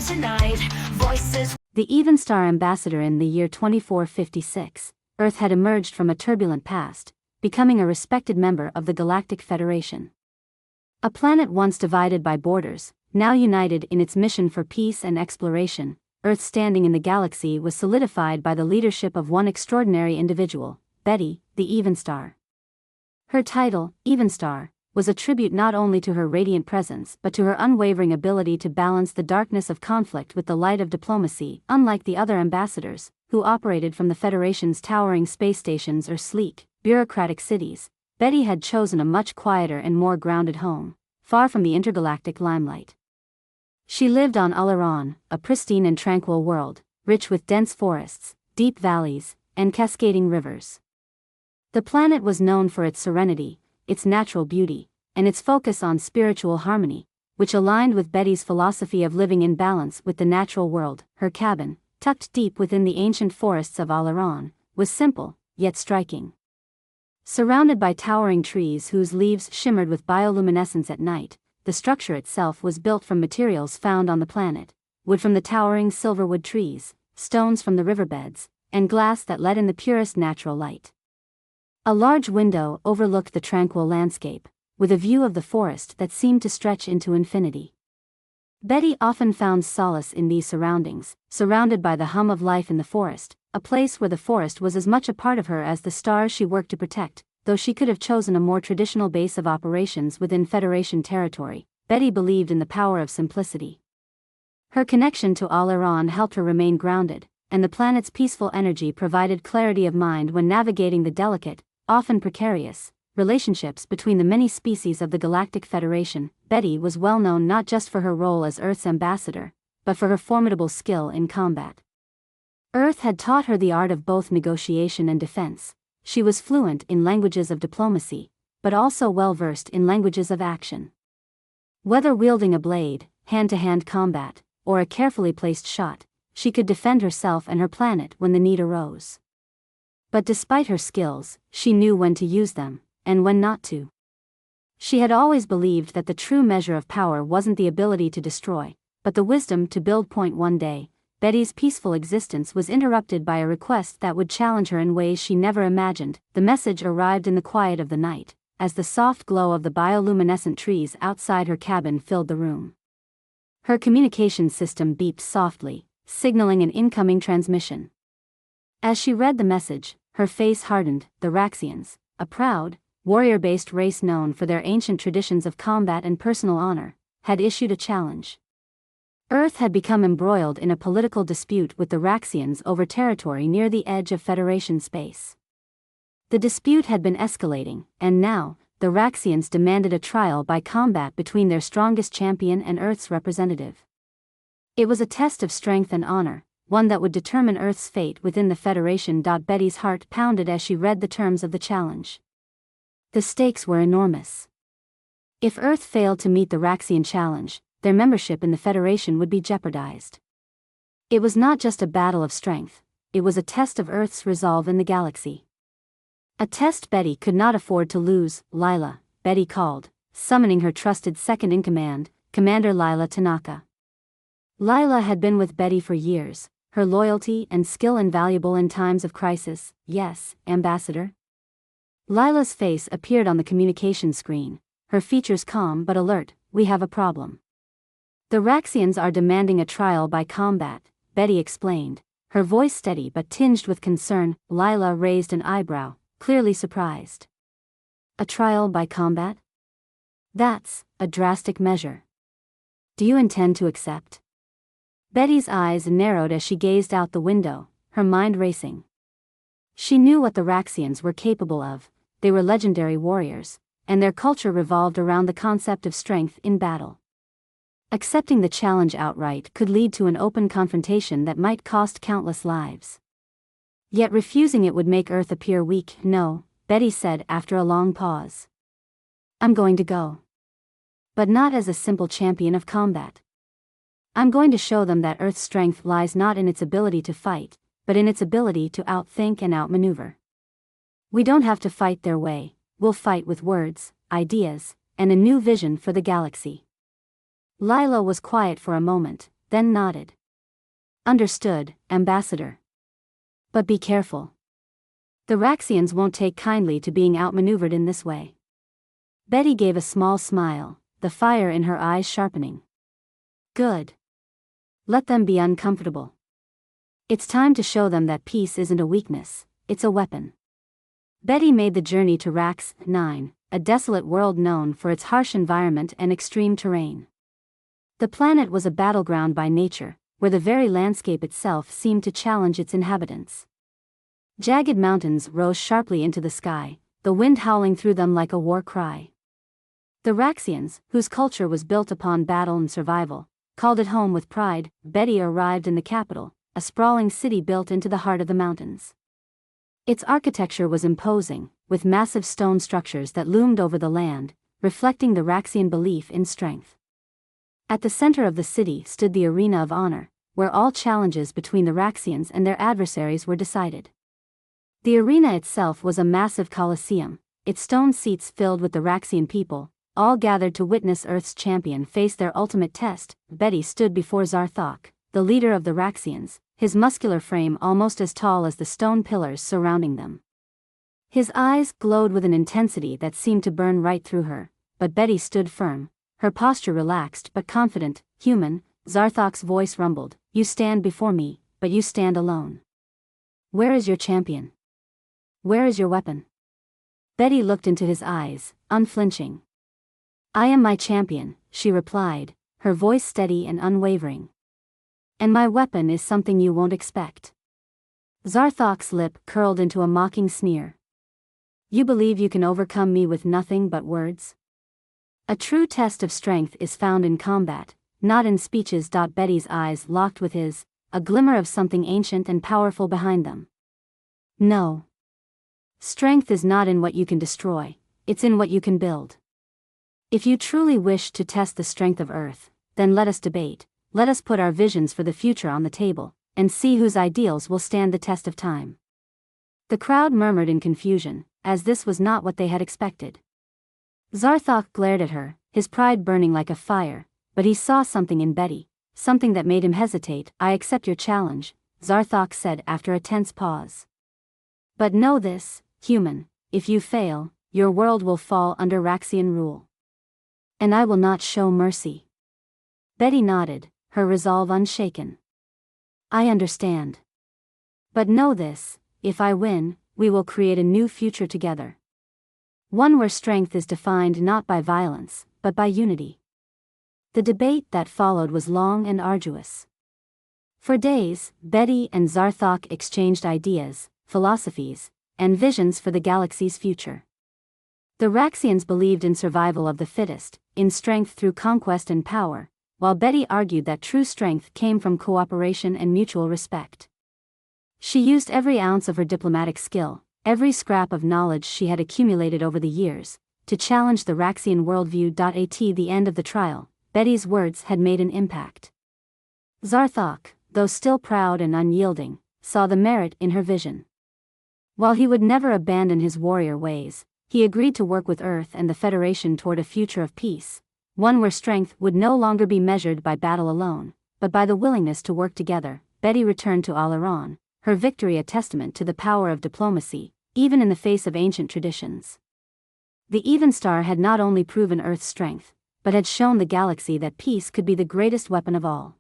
tonight. Voices. The Evenstar Ambassador. In the year 2456, Earth had emerged from a turbulent past, becoming a respected member of the Galactic Federation. A planet once divided by borders, now united in its mission for peace and exploration, Earth's standing in the galaxy was solidified by the leadership of one extraordinary individual, Betty, the Evenstar. Her title, Evenstar, was a tribute not only to her radiant presence but to her unwavering ability to balance the darkness of conflict with the light of diplomacy. Unlike the other ambassadors, who operated from the Federation's towering space stations or sleek, bureaucratic cities, Betty had chosen a much quieter and more grounded home, far from the intergalactic limelight. She lived on Alaron, a pristine and tranquil world, rich with dense forests, deep valleys, and cascading rivers. The planet was known for its serenity, its natural beauty, and its focus on spiritual harmony, which aligned with Betty's philosophy of living in balance with the natural world. Her cabin, tucked deep within the ancient forests of Alaron, was simple, yet striking. Surrounded by towering trees whose leaves shimmered with bioluminescence at night, the structure itself was built from materials found on the planet: wood from the towering silverwood trees, stones from the riverbeds, and glass that let in the purest natural light. A large window overlooked the tranquil landscape, with a view of the forest that seemed to stretch into infinity. Betty often found solace in these surroundings, surrounded by the hum of life in the forest, a place where the forest was as much a part of her as the stars she worked to protect. Though she could have chosen a more traditional base of operations within Federation territory, Betty believed in the power of simplicity. Her connection to Alaron helped her remain grounded, and the planet's peaceful energy provided clarity of mind when navigating the delicate, often precarious, relationships between the many species of the Galactic Federation. Betty was well known not just for her role as Earth's ambassador, but for her formidable skill in combat. Earth had taught her the art of both negotiation and defense. She was fluent in languages of diplomacy, but also well-versed in languages of action. Whether wielding a blade, hand-to-hand combat, or a carefully placed shot, she could defend herself and her planet when the need arose. But despite her skills, she knew when to use them, and when not to. She had always believed that the true measure of power wasn't the ability to destroy, but the wisdom to build. One day, Betty's peaceful existence was interrupted by a request that would challenge her in ways she never imagined. The message arrived in the quiet of the night, as the soft glow of the bioluminescent trees outside her cabin filled the room. Her communication system beeped softly, signaling an incoming transmission. As she read the message, her face hardened. The Raxians, a proud, warrior-based race known for their ancient traditions of combat and personal honor, had issued a challenge. Earth had become embroiled in a political dispute with the Raxians over territory near the edge of Federation space. The dispute had been escalating, and now, the Raxians demanded a trial by combat between their strongest champion and Earth's representative. It was a test of strength and honor, one that would determine Earth's fate within the Federation. Betty's heart pounded as she read the terms of the challenge. The stakes were enormous. If Earth failed to meet the Raxian challenge, their membership in the Federation would be jeopardized. It was not just a battle of strength, it was a test of Earth's resolve in the galaxy. A test Betty could not afford to lose. Lila, Betty called, summoning her trusted second-in-command, Commander Lila Tanaka. Lila had been with Betty for years, her loyalty and skill invaluable in times of crisis. Yes, Ambassador? Lila's face appeared on the communication screen, her features calm but alert. We have a problem. The Raxians are demanding a trial by combat, Betty explained, her voice steady but tinged with concern. Lila raised an eyebrow, clearly surprised. A trial by combat? That's a drastic measure. Do you intend to accept? Betty's eyes narrowed as she gazed out the window, her mind racing. She knew what the Raxians were capable of. They were legendary warriors, and their culture revolved around the concept of strength in battle. Accepting the challenge outright could lead to an open confrontation that might cost countless lives. Yet refusing it would make Earth appear weak. No, Betty said after a long pause. I'm going to go. But not as a simple champion of combat. I'm going to show them that Earth's strength lies not in its ability to fight, but in its ability to outthink and outmaneuver. We don't have to fight their way, we'll fight with words, ideas, and a new vision for the galaxy. Lila was quiet for a moment, then nodded. Understood, Ambassador. But be careful. The Raxians won't take kindly to being outmaneuvered in this way. Betty gave a small smile, the fire in her eyes sharpening. Good. Let them be uncomfortable. It's time to show them that peace isn't a weakness, it's a weapon. Betty made the journey to Rax 9, a desolate world known for its harsh environment and extreme terrain. The planet was a battleground by nature, where the very landscape itself seemed to challenge its inhabitants. Jagged mountains rose sharply into the sky, the wind howling through them like a war cry. The Raxians, whose culture was built upon battle and survival, called it home with pride. Betty arrived in the capital, a sprawling city built into the heart of the mountains. Its architecture was imposing, with massive stone structures that loomed over the land, reflecting the Raxian belief in strength. At the center of the city stood the Arena of Honor, where all challenges between the Raxians and their adversaries were decided. The arena itself was a massive coliseum, its stone seats filled with the Raxian people, all gathered to witness Earth's champion face their ultimate test. Betty stood before Zarthok, the leader of the Raxians, his muscular frame almost as tall as the stone pillars surrounding them. His eyes glowed with an intensity that seemed to burn right through her, but Betty stood firm, her posture relaxed but confident. Human, Zarthok's voice rumbled, you stand before me, but you stand alone. Where is your champion? Where is your weapon? Betty looked into his eyes, unflinching. I am my champion, she replied, her voice steady and unwavering. And my weapon is something you won't expect. Zarthok's lip curled into a mocking sneer. You believe you can overcome me with nothing but words? A true test of strength is found in combat, not in speeches. Betty's eyes locked with his, a glimmer of something ancient and powerful behind them. No. Strength is not in what you can destroy, it's in what you can build. If you truly wish to test the strength of Earth, then let us debate, let us put our visions for the future on the table, and see whose ideals will stand the test of time. The crowd murmured in confusion, as this was not what they had expected. Zarthok glared at her, his pride burning like a fire, but he saw something in Betty, something that made him hesitate. I accept your challenge, Zarthok said after a tense pause. But know this, human, if you fail, your world will fall under Raxian rule. And I will not show mercy. Betty nodded, her resolve unshaken. I understand. But know this, if I win, we will create a new future together. One where strength is defined not by violence, but by unity. The debate that followed was long and arduous. For days, Betty and Zarthok exchanged ideas, philosophies, and visions for the galaxy's future. The Raxians believed in survival of the fittest, in strength through conquest and power, while Betty argued that true strength came from cooperation and mutual respect. She used every ounce of her diplomatic skill, every scrap of knowledge she had accumulated over the years, to challenge the Raxian worldview. At the end of the trial, Betty's words had made an impact. Zarthok, though still proud and unyielding, saw the merit in her vision. While he would never abandon his warrior ways, he agreed to work with Earth and the Federation toward a future of peace, one where strength would no longer be measured by battle alone, but by the willingness to work together. Betty returned to Alaron, her victory a testament to the power of diplomacy, even in the face of ancient traditions. The Evenstar had not only proven Earth's strength, but had shown the galaxy that peace could be the greatest weapon of all.